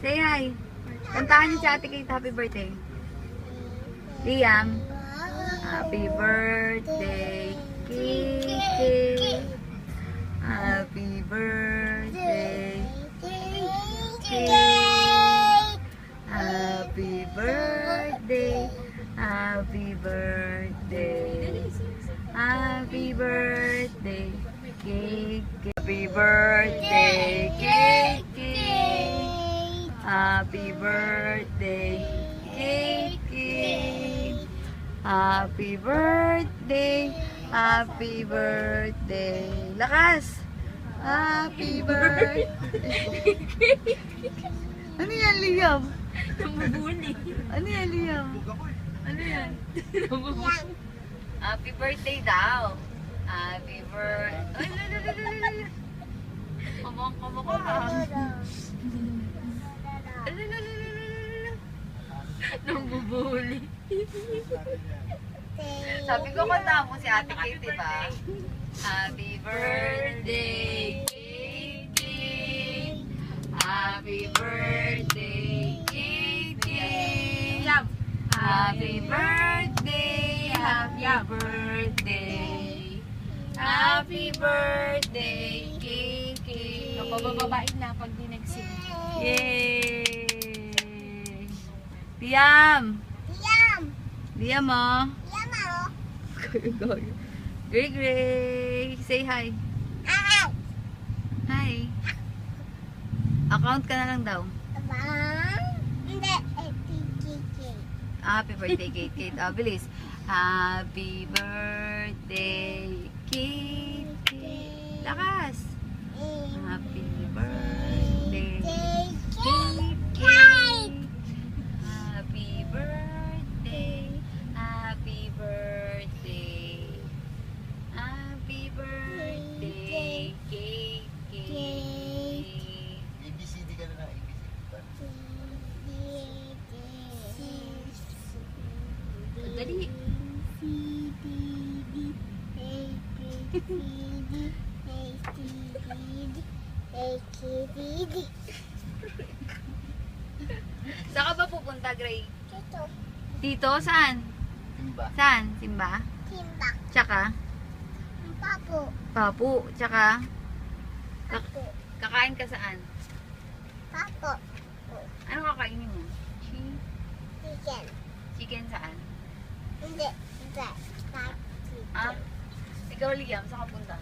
Say hi. Kantahan niyo si Ate Kate, happy birthday. Liam. Happy birthday, Kiki. Happy birthday, Kiki. Happy birthday. Happy birthday. Happy birthday, Kiki. Happy birthday, Kiki. Happy birthday, Kiki. Happy birthday. Happy birthday. Lakas. Happy birthday. Ano yan, Liam? Namubuli. Ano yan, Liam? Ano yan? Happy birthday daw. Happy birthday. Ay, kamukha. Namubuli. Sabi ko kanta mo si Ate Kate, diba? Happy birthday, Kiki. Happy birthday, Kiki. Happy birthday, happy birthday. Happy birthday, Kiki. Napabababain na pag di nag-sing. Yay! Liam! Liam, oh. Gray Gray. Say hi. Hi. Account ka na lang daw. Happy birthday, Kate. Kate, bilis. Happy birthday, Kate. Lakas. Happy birthday, Kate. Happy birthday. Happy birthday. Happy birthday, Kate. ABCD ka na ABCD. Dali. Saan ka ba pupunta, Gray? Dito? Saan? Timba. Saan? Simba? Tsaka? Papu. Tsaka? Kakain ka saan? Ano kakainin mo? Chicken saan? Ah? Ikaw, Liam, saan ka punta?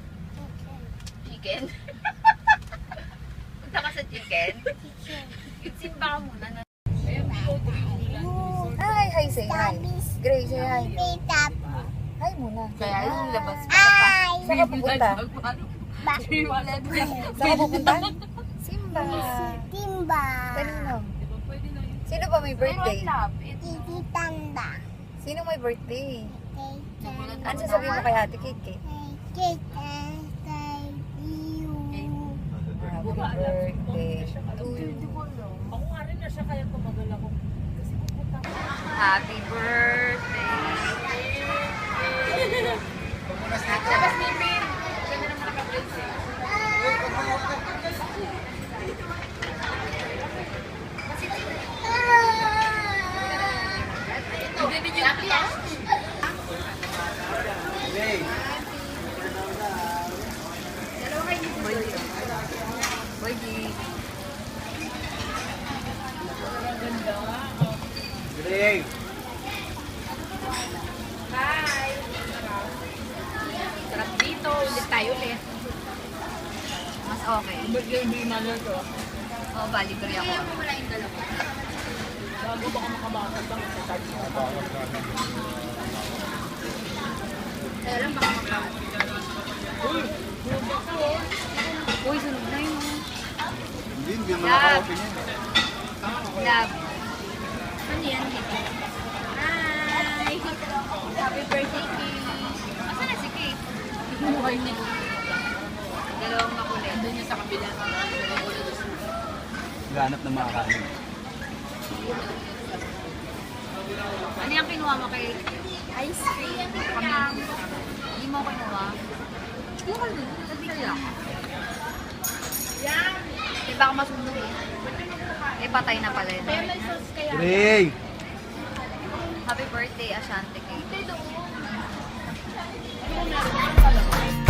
Chicken? Punta ka sa chicken? Yung simba ka muna na. Hi, say hi. Gray, say hi. Hi muna. Kaya yung labas pa. Saan ka pupunta? Saan ka pupunta? Simba. Kanino? Sino ba may birthday? Sino may birthday? Ano sasabihin mo kay Ate Kate? Happy birthday to you. Ako nga rin na siya kaya tumagal ako. Kasi pupunta ko. Happy birthday. Labas ni Pin. Siya na naman naka-brace eh. Ibibigyan kita? Boy, Greg. Hi! Sarap dito. Ulit tayo ulit. mas okay. Bagay hindi malar to. Oh, bali ko rin ako. Wala yung dalawa. Bago baka makabasag bang sa charge mo. Kaya lang baka makabasag. Uy, sunog na yun. Hindi mo naka-open yan. Love. Ano yan? Hi! Happy birthday, Kate! Asa na si Kate? Buhay niya. Dalawang makulit. Doon niya sa kabila. Ganap ng mga kanin. Ano yung kinuha mo kay Ice cream. Hindi mo kinuha? Yung ano? Nabigyan ako. Di ba ako masunog eh? Eh, patay na pala yun. Kaya may sauce kaya. Greg! Happy birthday, Ashanti Cake. Hindi doon. Ano meron?